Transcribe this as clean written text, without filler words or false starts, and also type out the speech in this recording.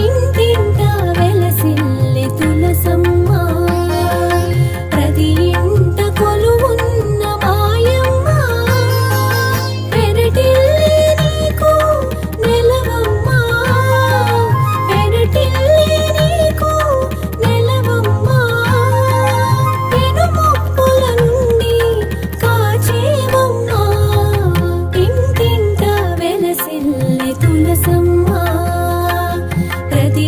ఇంటింటా వెలసిల్లె తులసమ్మ, ప్రతి ఇంట కొలువున్న మాయమ్మ, పెరటిల్లే నీకు నెలవమ్మ, పెరటిల్లే నీకు నెలవమ్మ, పెనుముప్పుల నుండి కాచేవమ్మ, ఇంటింటా వెలసిల్లె తులసమ్మ, ప్రతి